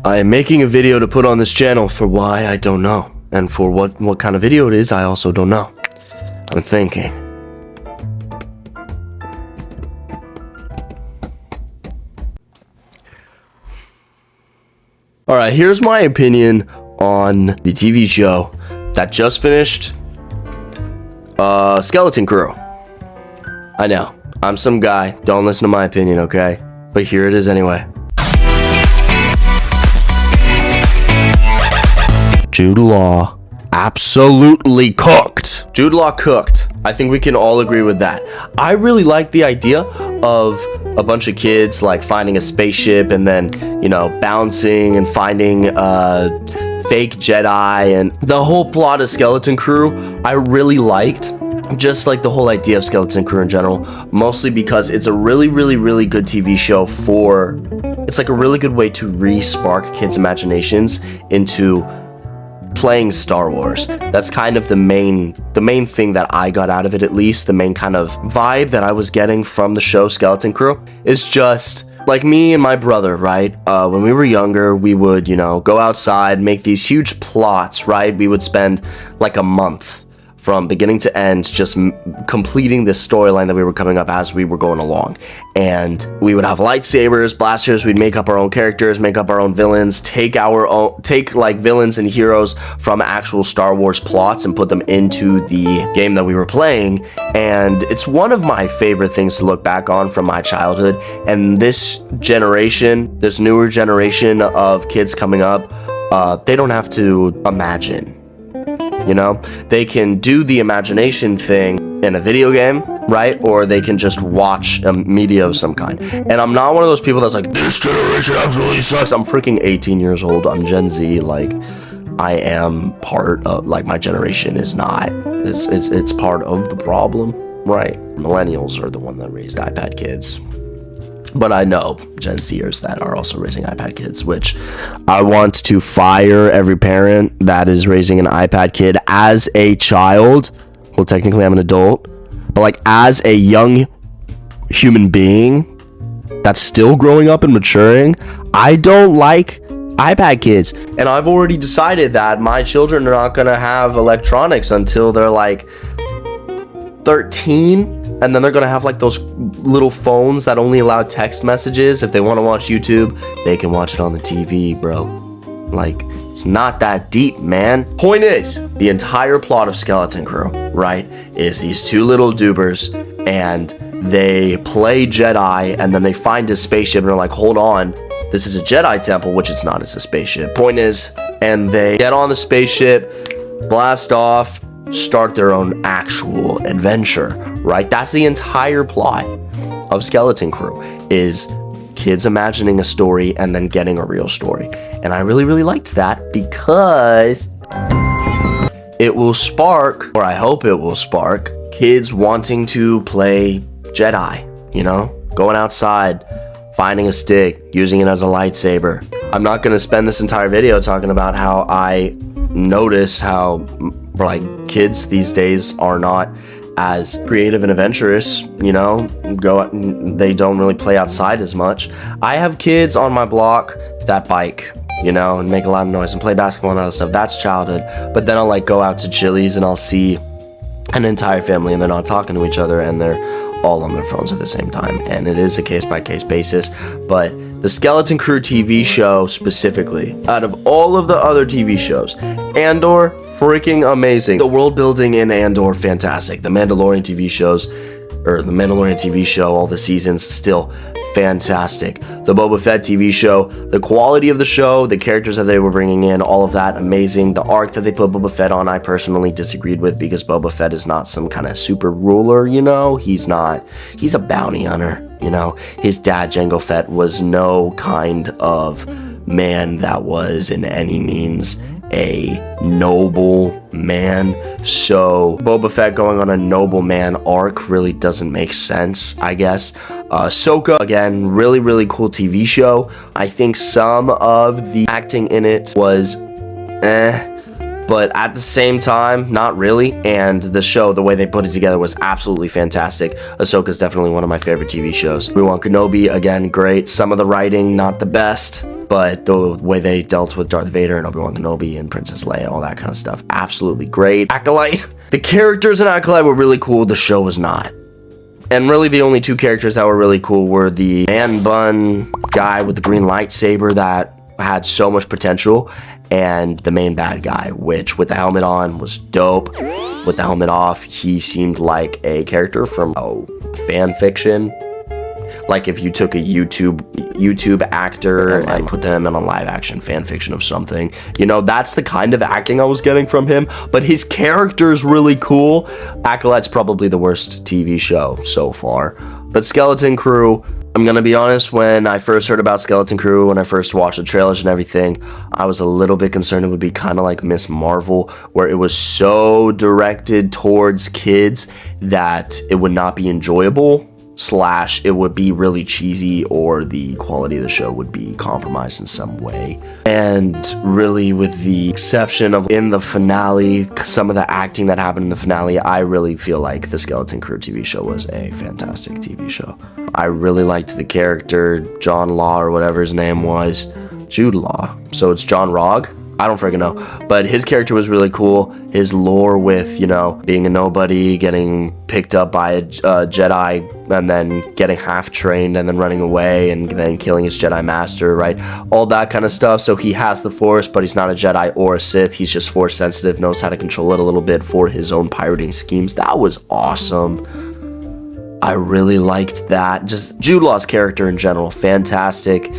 I am making a video to put on this channel for why I don't know. And for what kind of video it is, I also don't know. I'm thinking. Alright, here's my opinion on the TV show that just finished. Skeleton Crew. I know, I'm some guy. Don't listen to my opinion, okay? But here it is anyway. Jude Law absolutely cooked. Jude Law cooked. I think we can all agree with that. I really like the idea of a bunch of kids like finding a spaceship and then, you know, bouncing and finding fake Jedi, and the whole plot of Skeleton Crew I really liked. Just like the whole idea of Skeleton Crew in general, mostly because it's a really good TV show for, it's like a really good way to re-spark kids' imaginations into playing Star Wars. That's kind of the main thing that I got out of it, at least. The main kind of vibe that I was getting from the show Skeleton Crew is just like me and my brother, right? When we were younger, we would, you know, go outside, make these huge plots, right? We would spend like a month from beginning to end just completing this storyline that we were coming up as we were going along. And we would have lightsabers, blasters, we'd make up our own characters, make up our own villains, take like villains and heroes from actual Star Wars plots and put them into the game that we were playing. And it's one of my favorite things to look back on from my childhood. And this generation, this newer generation of kids coming up, they don't have to imagine. You know, they can do the imagination thing in a video game, right? Or they can just watch a media of some kind. And I'm not one of those people that's like, this generation absolutely sucks. I'm freaking 18 years old. I'm Gen Z. Like, I am part of, like, my generation is not. It's part of the problem, right? Millennials are the one that raised iPad kids. But I know Gen Zers that are also raising iPad kids, which I want to fire every parent that is raising an iPad kid as a child. Well, technically I'm an adult, but like as a young human being that's still growing up and maturing, I don't like iPad kids. And I've already decided that my children are not going to have electronics until they're like 13. And then they're going to have like those little phones that only allow text messages. If they want to watch YouTube, they can watch it on the TV, bro. Like, it's not that deep, man. Point is, the entire plot of Skeleton Crew, right, is these two little dubers and they play Jedi and then they find a spaceship and they're like, hold on, this is a Jedi temple, which it's not, it's a spaceship. Point is, and they get on the spaceship, blast off, start their own actual adventure, right? That's the entire plot of Skeleton Crew, is kids imagining a story and then getting a real story. And I really liked that because it will spark, or I hope it will spark, kids wanting to play Jedi, you know? Going outside, finding a stick, using it as a lightsaber. I'm not going to spend this entire video talking about how I notice how like kids these days are not as creative and adventurous, you know, they don't really play outside as much. I have kids on my block that bike, you know, and make a lot of noise and play basketball and other stuff. That's childhood. But then I'll like go out to Chili's and I'll see an entire family and they're not talking to each other and they're all on their phones at the same time. And it is a case-by-case basis. But the Skeleton Crew TV show specifically, out of all of the other TV shows, Andor, freaking amazing. The world building in Andor, fantastic. The Mandalorian TV shows, or the Mandalorian TV show, all the seasons, still fantastic. The Boba Fett TV show, the quality of the show, the characters that they were bringing in, all of that, amazing. The arc that they put Boba Fett on, I personally disagreed with because Boba Fett is not some kind of super ruler, you know? He's a bounty hunter, you know? His dad, Jango Fett, was no kind of man that was in any means a noble man. So Boba Fett going on a noble man arc really doesn't make sense, I guess. Ahsoka, again, really cool TV show. I think some of the acting in it was but at the same time, not really. And the show, the way they put it together was absolutely fantastic. Ahsoka's definitely one of my favorite TV shows. Obi-Wan Kenobi, again, great. Some of the writing, not the best, but the way they dealt with Darth Vader and Obi-Wan Kenobi and Princess Leia, all that kind of stuff, absolutely great. Acolyte, the characters in Acolyte were really cool. The show was not. And really the only two characters that were really cool were the man bun guy with the green lightsaber that had so much potential, and the main bad guy, which with the helmet on was dope. With the helmet off, he seemed like a character from fan fiction. Like if you took a YouTube actor and like put them in a live action fan fiction of something, you know, that's the kind of acting I was getting from him. But his character's really cool. Acolyte's probably the worst TV show so far. But Skeleton Crew, I'm gonna be honest, when I first heard about Skeleton Crew, when I first watched the trailers and everything, I was a little bit concerned it would be kind of like Miss Marvel, where it was so directed towards kids that it would not be enjoyable, / it would be really cheesy, or the quality of the show would be compromised in some way. And really, with the exception of in the finale, some of the acting that happened in the finale, I really feel like the Skeleton Crew TV show was a fantastic TV show. I really liked the character, John Law, or whatever his name was. Jude Law. So it's John Rogg? I don't freaking know. But his character was really cool. His lore with, you know, being a nobody, getting picked up by a Jedi, and then getting half trained and then running away and then killing his Jedi master, right? All that kind of stuff. So he has the Force, but he's not a Jedi or a Sith. He's just Force sensitive, knows how to control it a little bit for his own pirating schemes. That was awesome. I really liked that. Just Jude Law's character in general, fantastic.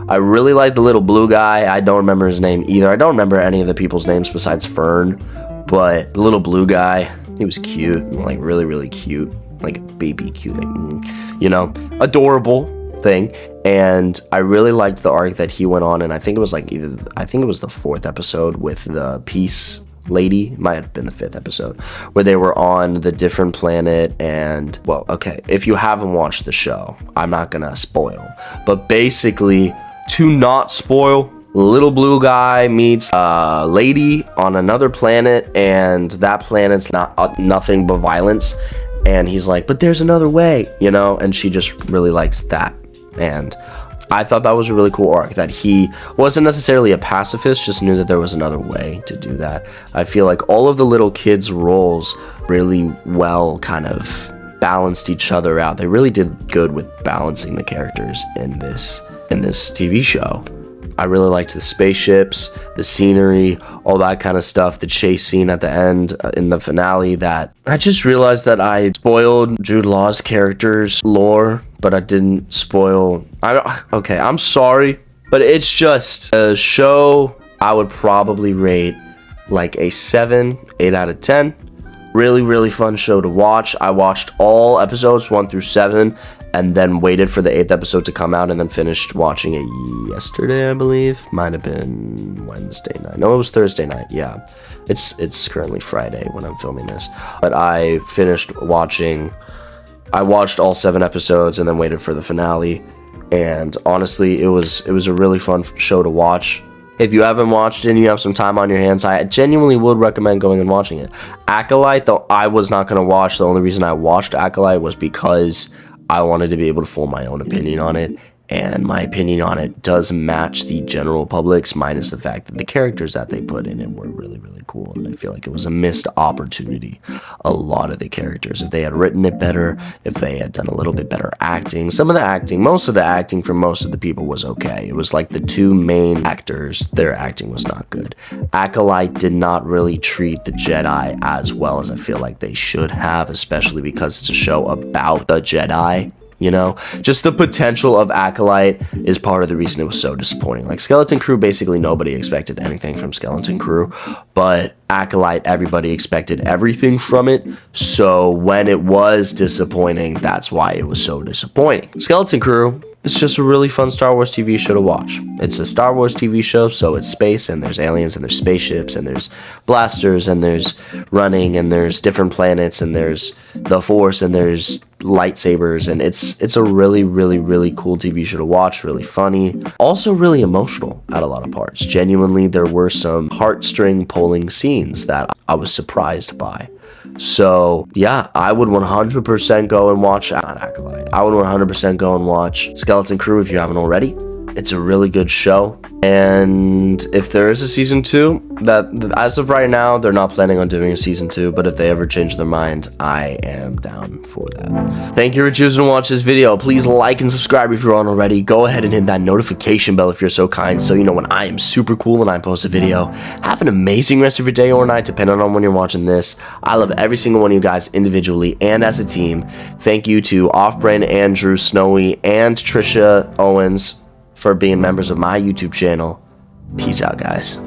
I really like the little blue guy. I don't remember his name either. I don't remember any of the people's names besides Fern, but the little blue guy, he was cute, like really, really cute, like baby cute, like, you know, adorable thing. And I really liked the arc that he went on, and I think it was like the 4th episode with the Peace Lady. It might have been the 5th episode, where they were on the different planet. And well, okay, if you haven't watched the show, I'm not gonna spoil, but basically, to not spoil, little blue guy meets a lady on another planet, and that planet's not nothing but violence, and he's like, but there's another way, you know, and she just really likes that. And I thought that was a really cool arc, that he wasn't necessarily a pacifist, just knew that there was another way to do that. I feel like all of the little kids' roles really well kind of balanced each other out. They really did good with balancing the characters in this TV show. I really liked the spaceships, the scenery, all that kind of stuff, the chase scene at the end in the finale. That I just realized that I spoiled Jude Law's character's lore, but I didn't spoil. Okay, I'm sorry, but it's just a show I would probably rate like a 7, 8 out of 10. Really, really fun show to watch. I watched all episodes 1 through 7, and then waited for the 8th episode to come out, and then finished watching it yesterday, I believe. Might have been Wednesday night. No, it was Thursday night. Yeah, it's currently Friday when I'm filming this. But I finished watching. I watched all 7 episodes and then waited for the finale. And honestly, it was a really fun show to watch. If you haven't watched it and you have some time on your hands, I genuinely would recommend going and watching it. Acolyte, though, I was not going to watch. The only reason I watched Acolyte was because I wanted to be able to form my own opinion on it, and my opinion on it does match the general public's, minus the fact that the characters that they put in it were really, really cool, and I feel like it was a missed opportunity. A lot of the characters, if they had written it better, if they had done a little bit better acting, most of the acting for most of the people was okay. It was like the 2 main actors, their acting was not good. Acolyte did not really treat the Jedi as well as I feel like they should have, especially because it's a show about the Jedi. You know, just the potential of Acolyte is part of the reason it was so disappointing. Like Skeleton Crew, basically nobody expected anything from Skeleton Crew, but Acolyte, everybody expected everything from it. So when it was disappointing, that's why it was so disappointing. Skeleton Crew, it's just a really fun Star Wars TV show to watch. It's a Star Wars TV show, so it's space, and there's aliens, and there's spaceships, and there's blasters, and there's running, and there's different planets, and there's the Force, and there's lightsabers, and it's a really, really, really cool TV show to watch. Really funny, also really emotional at a lot of parts. Genuinely, there were some heartstring pulling scenes that I was surprised by. So yeah, I would 100% go and watch, not Acolyte, I would 100% go and watch Skeleton Crew if you haven't already. It's a really good show, and if there is a season 2, that as of right now, they're not planning on doing a season 2, but if they ever change their mind, I am down for that. Thank you for choosing to watch this video. Please like and subscribe if you aren't already. Go ahead and hit that notification bell if you're so kind, so you know when I am super cool and I post a video. Have an amazing rest of your day or night, depending on when you're watching this. I love every single one of you guys individually and as a team. Thank you to Offbrain, Andrew, Snowy, and Trisha Owens for being members of my YouTube channel. Peace out, guys.